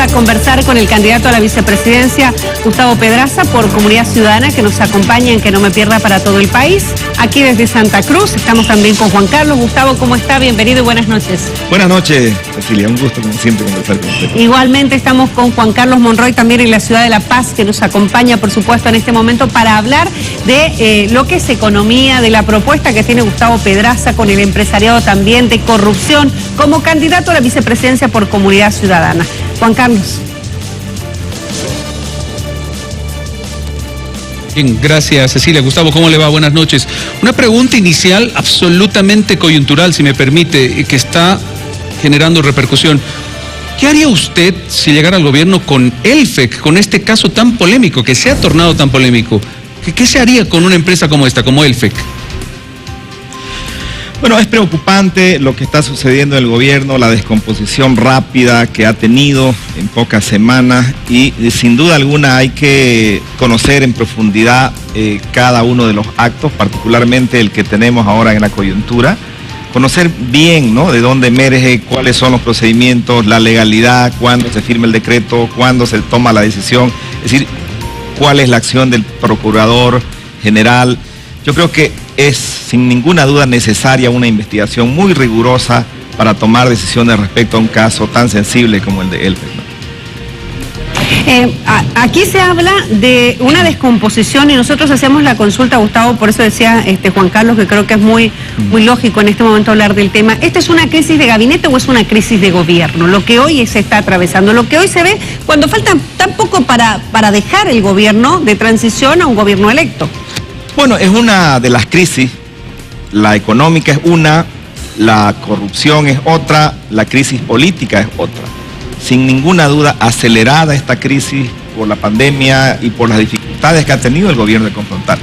a conversar con el candidato a la vicepresidencia, Gustavo Pedraza, por Comunidad Ciudadana, que nos acompaña en Que No Me Pierda para todo el país. Aquí desde Santa Cruz estamos también con Juan Carlos. Gustavo, ¿cómo está? Bienvenido y buenas noches. Buenas noches, Cecilia. Un gusto, como siempre, conversar con usted. Igualmente estamos con Juan Carlos Monroy, también en la ciudad de La Paz, que nos acompaña, por supuesto, en este momento para hablar de lo que es economía, de la propuesta que tiene Gustavo Pedraza con el empresariado también, de corrupción, como candidato a la vicepresidencia por Comunidad Ciudadana. Juan Carlos. Bien, gracias Cecilia. Gustavo, ¿cómo le va? Buenas noches. Una pregunta inicial absolutamente coyuntural, si me permite, que está generando repercusión. ¿Qué haría usted si llegara al gobierno con Elfec, con este caso tan polémico, que se ha tornado tan polémico? ¿Qué se haría con una empresa como esta, como Elfec? Bueno, es preocupante lo que está sucediendo en el gobierno, la descomposición rápida que ha tenido en pocas semanas y sin duda alguna hay que conocer en profundidad cada uno de los actos, particularmente el que tenemos ahora en la coyuntura, conocer bien, ¿no?, de dónde emerge, cuáles son los procedimientos, la legalidad, cuándo se firma el decreto, cuándo se toma la decisión, es decir, cuál es la acción del procurador general. Yo creo que es sin ninguna duda necesaria una investigación muy rigurosa para tomar decisiones respecto a un caso tan sensible como el de Elfec, ¿no? Aquí se habla de una descomposición y nosotros hacemos la consulta, Gustavo, por eso decía Juan Carlos que creo que es muy lógico en este momento hablar del tema. ¿Esta es una crisis de gabinete o es una crisis de gobierno? Lo que hoy se está atravesando, lo que hoy se ve cuando falta tan poco para dejar el gobierno de transición a un gobierno electo. Bueno, es una de las crisis, la económica es una, la corrupción es otra, la crisis política es otra. Sin ninguna duda, acelerada esta crisis por la pandemia y por las dificultades que ha tenido el gobierno de confrontar.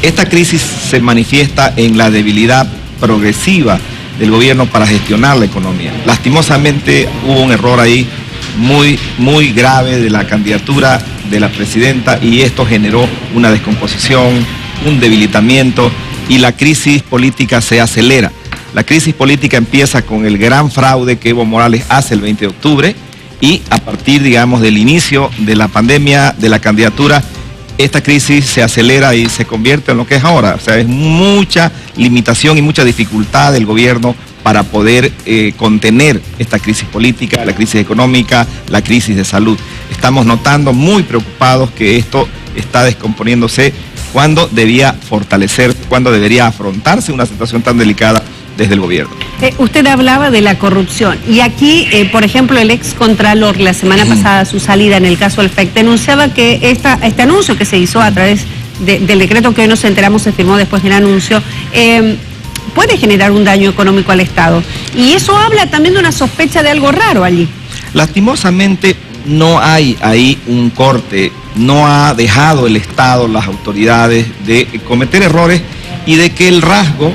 Esta crisis se manifiesta en la debilidad progresiva del gobierno para gestionar la economía. Lastimosamente hubo un error ahí muy grave de la candidatura de la presidenta y esto generó una descomposición, un debilitamiento y la crisis política se acelera. La crisis política empieza con el gran fraude que Evo Morales hace el 20 de octubre y a partir, digamos, del inicio de la pandemia, de la candidatura, esta crisis se acelera y se convierte en lo que es ahora. O sea, es mucha limitación y mucha dificultad del gobierno para poder contener esta crisis política, la crisis económica, la crisis de salud. Estamos notando muy preocupados que esto está descomponiéndose cuando debía fortalecer, cuando debería afrontarse una situación tan delicada desde el gobierno. Usted hablaba de la corrupción y aquí, por ejemplo, el ex contralor la semana pasada, su salida en el caso Elfec, denunciaba que este anuncio que se hizo a través del decreto que hoy nos enteramos se firmó después del anuncio, puede generar un daño económico al Estado. Y eso habla también de una sospecha de algo raro allí. Lastimosamente no hay ahí un corte, no ha dejado el Estado, las autoridades, de cometer errores y de que el rasgo,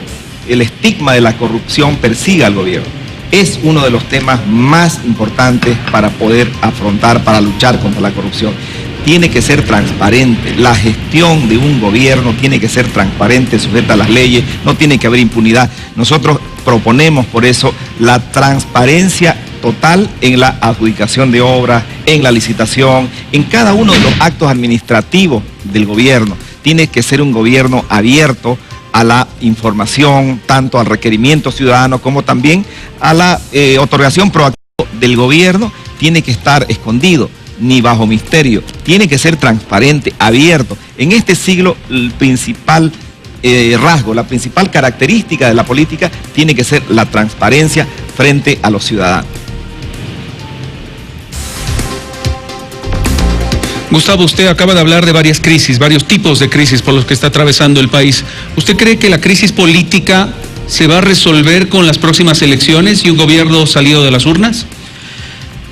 el estigma de la corrupción persiga al gobierno. Es uno de los temas más importantes para poder afrontar, para luchar contra la corrupción. Tiene que ser transparente, la gestión de un gobierno tiene que ser transparente, sujeta a las leyes, no tiene que haber impunidad. Nosotros proponemos por eso la transparencia total en la adjudicación de obras, en la licitación, en cada uno de los actos administrativos del gobierno. Tiene que ser un gobierno abierto a la información, tanto al requerimiento ciudadano como también a la otorgación proactiva del gobierno. Tiene que estar escondido, ni bajo misterio, tiene que ser transparente, abierto. En este siglo el principal rasgo, la principal característica de la política tiene que ser la transparencia frente a los ciudadanos. Gustavo, usted acaba de hablar de varias crisis, varios tipos de crisis por los que está atravesando el país. ¿Usted cree que la crisis política se va a resolver con las próximas elecciones y un gobierno salido de las urnas?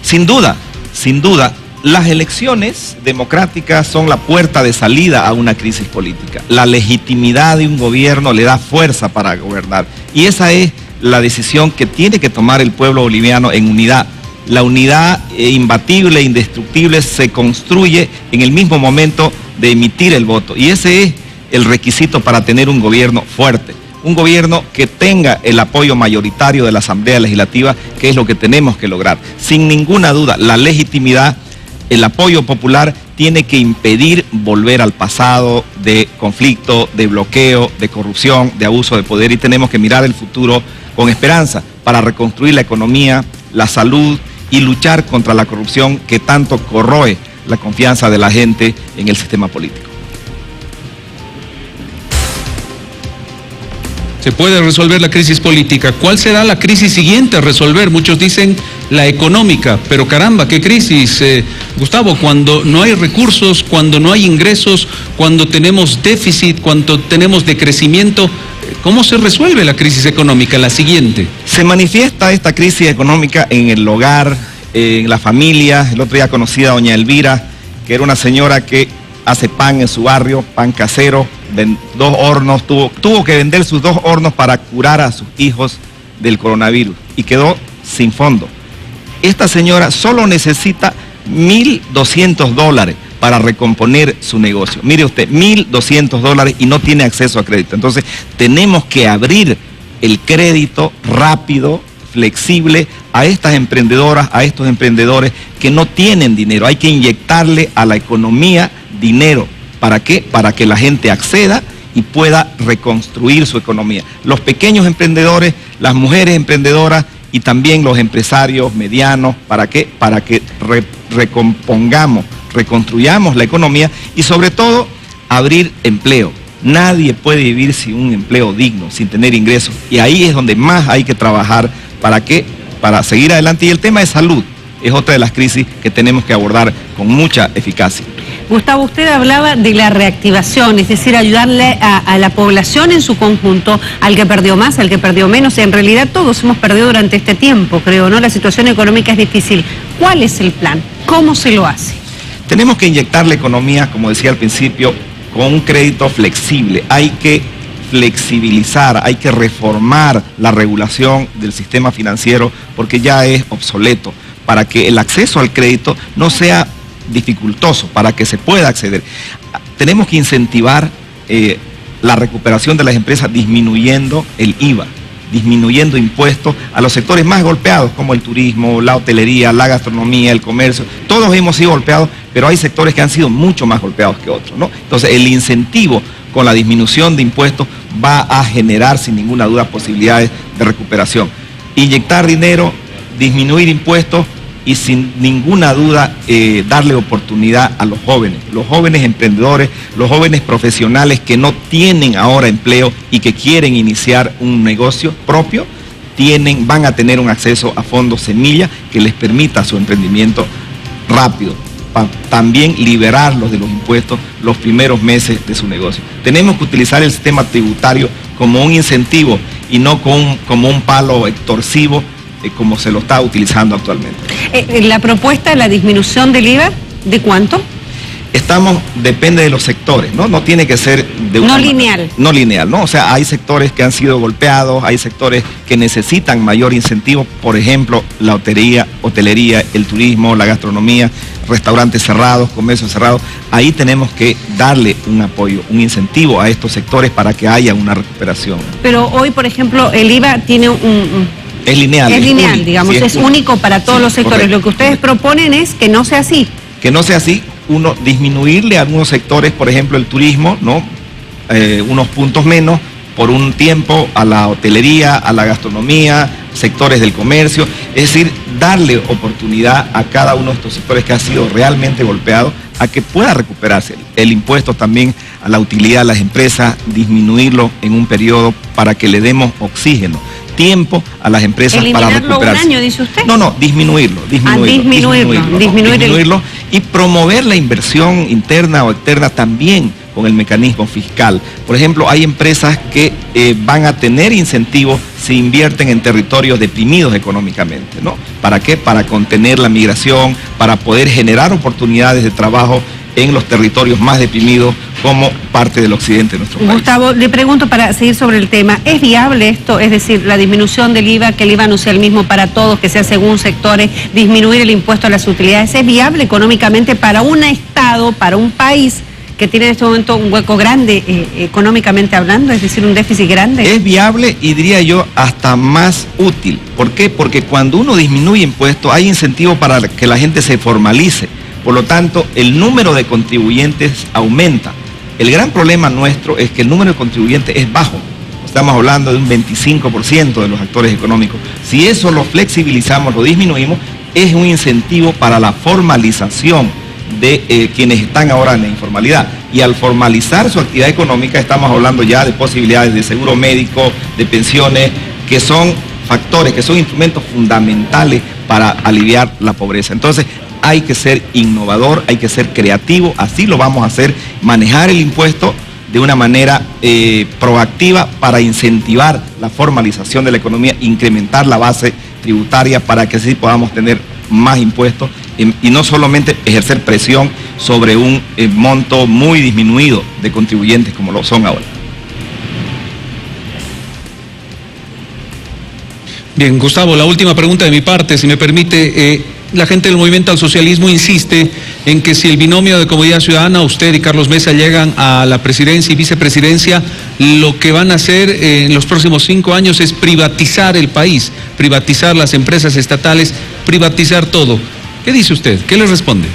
Sin duda, sin duda. Las elecciones democráticas son la puerta de salida a una crisis política. La legitimidad de un gobierno le da fuerza para gobernar. Y esa es la decisión que tiene que tomar el pueblo boliviano en unidad. La unidad imbatible, indestructible, se construye en el mismo momento de emitir el voto. Y ese es el requisito para tener un gobierno fuerte. un gobierno que tenga el apoyo mayoritario de la Asamblea Legislativa, que es lo que tenemos que lograr. Sin ninguna duda, la legitimidad, el apoyo popular tiene que impedir volver al pasado de conflicto, de bloqueo, de corrupción, de abuso de poder, y tenemos que mirar el futuro con esperanza para reconstruir la economía, la salud y luchar contra la corrupción que tanto corroe la confianza de la gente en el sistema político. Se puede resolver la crisis política. ¿Cuál será la crisis siguiente a resolver? Muchos dicen la económica, pero caramba, ¿qué crisis, Gustavo? Cuando no hay recursos, cuando no hay ingresos, cuando tenemos déficit, cuando tenemos decrecimiento, ¿cómo se resuelve la crisis económica, la siguiente? Se manifiesta esta crisis económica en el hogar, en la familia. El otro día conocí a doña Elvira, que era una señora que hace pan en su barrio, pan casero, 2 hornos, tuvo que vender sus 2 hornos para curar a sus hijos del coronavirus y quedó sin fondo. Esta señora solo necesita $1.200 para recomponer su negocio. Mire usted, $1.200 y no tiene acceso a crédito. Entonces, tenemos que abrir el crédito rápido, flexible a estas emprendedoras, a estos emprendedores que no tienen dinero. Hay que inyectarle a la economía dinero. ¿Para qué? Para que la gente acceda y pueda reconstruir su economía. Los pequeños emprendedores, las mujeres emprendedoras y también los empresarios medianos. ¿Para qué? Para que reconstruyamos la economía y sobre todo abrir empleo. Nadie puede vivir sin un empleo digno, sin tener ingresos. Y ahí es donde más hay que trabajar. ¿Para qué? Para seguir adelante. Y el tema de salud es otra de las crisis que tenemos que abordar con mucha eficacia. Gustavo, usted hablaba de la reactivación, es decir, ayudarle a la población en su conjunto, al que perdió más, al que perdió menos. En realidad todos hemos perdido durante este tiempo, creo, ¿no? La situación económica es difícil. ¿Cuál es el plan? ¿Cómo se lo hace? Tenemos que inyectar la economía, como decía al principio, con un crédito flexible. Hay que flexibilizar, hay que reformar la regulación del sistema financiero porque ya es obsoleto, para que el acceso al crédito no sea dificultoso, para que se pueda acceder. Tenemos que incentivar la recuperación de las empresas disminuyendo el IVA, disminuyendo impuestos a los sectores más golpeados como el turismo, la hotelería, la gastronomía, el comercio. Todos hemos sido golpeados, pero hay sectores que han sido mucho más golpeados que otros, ¿no? Entonces el incentivo con la disminución de impuestos va a generar sin ninguna duda posibilidades de recuperación. Inyectar dinero, disminuir impuestos y sin ninguna duda darle oportunidad a los jóvenes emprendedores, los jóvenes profesionales que no tienen ahora empleo y que quieren iniciar un negocio propio, van a tener un acceso a fondos semilla que les permita su emprendimiento rápido. También liberarlos de los impuestos los primeros meses de su negocio. Tenemos que utilizar el sistema tributario como un incentivo y no como un palo extorsivo como se lo está utilizando actualmente. La propuesta, la disminución del IVA, ¿de cuánto? Depende de los sectores, ¿no? No tiene que ser de una lineal. No lineal, ¿no? O sea, hay sectores que han sido golpeados, hay sectores que necesitan mayor incentivo, por ejemplo, la hotelería, el turismo, la gastronomía, restaurantes cerrados, comercios cerrados. Ahí tenemos que darle un apoyo, un incentivo a estos sectores para que haya una recuperación. Pero hoy, por ejemplo, el IVA tiene Es lineal. Es lineal, digamos, sí, es único para todos los sectores. Correcto. Lo que ustedes proponen es que no sea así. Que no sea así, disminuirle a algunos sectores, por ejemplo, el turismo, ¿no? Unos puntos menos por un tiempo a la hotelería, a la gastronomía, sectores del comercio. Es decir, darle oportunidad a cada uno de estos sectores que ha sido realmente golpeado a que pueda recuperarse. El impuesto también a la utilidad de las empresas, disminuirlo en un periodo para que le demos oxígeno, tiempo a las empresas para recuperarse. ¿Un año, dice usted? No, disminuirlo. Disminuirlo y promover la inversión interna o externa también con el mecanismo fiscal. Por ejemplo, hay empresas que van a tener incentivos si invierten en territorios deprimidos económicamente, ¿no? ¿Para qué? Para contener la migración, para poder generar oportunidades de trabajo en los territorios más deprimidos como parte del occidente de nuestro país. Gustavo, le pregunto para seguir sobre el tema, ¿es viable esto? Es decir, la disminución del IVA, que el IVA no sea el mismo para todos, que sea según sectores, disminuir el impuesto a las utilidades, ¿es viable económicamente para un Estado, para un país que tiene en este momento un hueco grande económicamente hablando, es decir, un déficit grande? Es viable y diría yo hasta más útil. ¿Por qué? Porque cuando uno disminuye impuestos hay incentivo para que la gente se formalice. Por lo tanto, el número de contribuyentes aumenta. El gran problema nuestro es que el número de contribuyentes es bajo. Estamos hablando de un 25% de los actores económicos. Si eso lo flexibilizamos, lo disminuimos, es un incentivo para la formalización de quienes están ahora en la informalidad. Y al formalizar su actividad económica, estamos hablando ya de posibilidades de seguro médico, de pensiones, que son factores, que son instrumentos fundamentales para aliviar la pobreza. Entonces, hay que ser innovador, hay que ser creativo, así lo vamos a hacer, manejar el impuesto de una manera proactiva para incentivar la formalización de la economía, incrementar la base tributaria para que así podamos tener más impuestos y no solamente ejercer presión sobre un monto muy disminuido de contribuyentes como lo son ahora. Bien, Gustavo, la última pregunta de mi parte, si me permite. La gente del Movimiento al Socialismo insiste en que si el binomio de Comodidad Ciudadana, usted y Carlos Mesa, llegan a la presidencia y vicepresidencia, lo que van a hacer en los próximos 5 años es privatizar el país, privatizar las empresas estatales, privatizar todo. ¿Qué dice usted? ¿Qué le responde?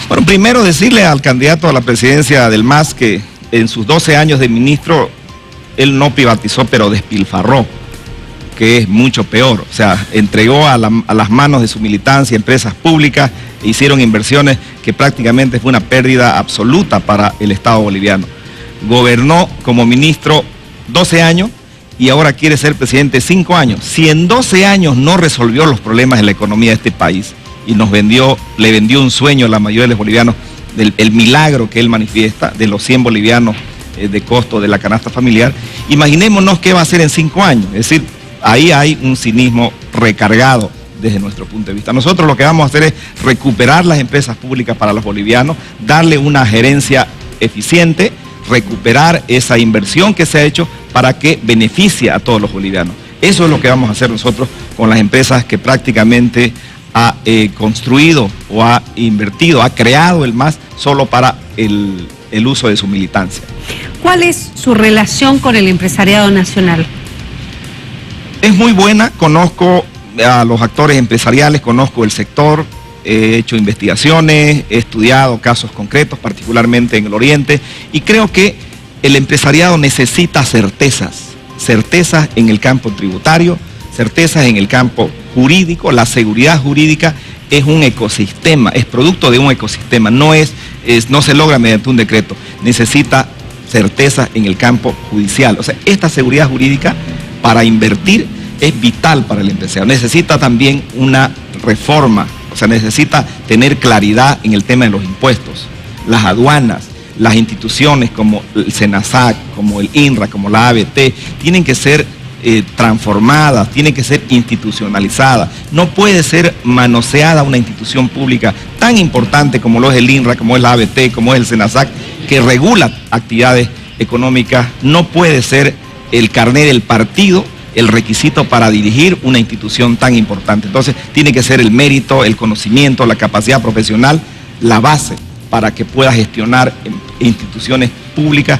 Bueno, primero decirle al candidato a la presidencia del MAS que en sus 12 años de ministro, él no privatizó, pero despilfarró, que es mucho peor. O sea, entregó a las manos de su militancia empresas públicas e hicieron inversiones que prácticamente fue una pérdida absoluta para el Estado boliviano. Gobernó como ministro 12 años y ahora quiere ser presidente 5 años. Si en 12 años no resolvió los problemas de la economía de este país y le vendió un sueño a la mayoría de los bolivianos, el milagro que él manifiesta de los 100 bolivianos de costo de la canasta familiar, imaginémonos qué va a hacer en 5 años. Es decir, ahí hay un cinismo recargado desde nuestro punto de vista. Nosotros lo que vamos a hacer es recuperar las empresas públicas para los bolivianos, darle una gerencia eficiente, recuperar esa inversión que se ha hecho para que beneficie a todos los bolivianos. Eso es lo que vamos a hacer nosotros con las empresas que prácticamente ha construido o ha invertido, ha creado el MAS solo para el uso de su militancia. ¿Cuál es su relación con el empresariado nacional? Es muy buena, conozco a los actores empresariales, conozco el sector, he hecho investigaciones, he estudiado casos concretos, particularmente en el Oriente, y creo que el empresariado necesita certezas en el campo tributario, certezas en el campo jurídico. La seguridad jurídica es un ecosistema, es producto de un ecosistema, no se logra mediante un decreto, necesita certeza en el campo judicial. O sea, esta seguridad jurídica para invertir es vital para el empresario. Necesita también una reforma, o sea, necesita tener claridad en el tema de los impuestos, las aduanas, las instituciones como el SENASAC, como el INRA, como la ABT, tienen que ser transformadas, tienen que ser institucionalizadas. No puede ser manoseada una institución pública tan importante como lo es el INRA, como es la ABT, como es el SENASAC, que regula actividades económicas. No puede ser el carnet del partido el requisito para dirigir una institución tan importante. Entonces, tiene que ser el mérito, el conocimiento, la capacidad profesional, la base para que pueda gestionar instituciones públicas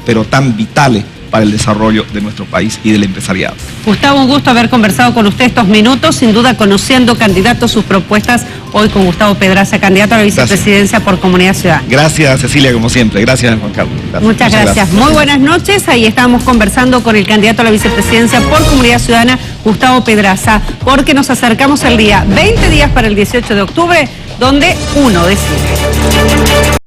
pero tan vitales para el desarrollo de nuestro país y del empresariado. Gustavo, un gusto haber conversado con usted estos minutos, sin duda conociendo candidatos, sus propuestas, hoy con Gustavo Pedraza, candidato a la vicepresidencia por Comunidad Ciudadana. Gracias, Cecilia, como siempre. Gracias, Juan Carlos. Muchas gracias. Muy buenas noches. Ahí estamos conversando con el candidato a la vicepresidencia por Comunidad Ciudadana, Gustavo Pedraza, porque nos acercamos al día 20 días para el 18 de octubre, donde uno decide.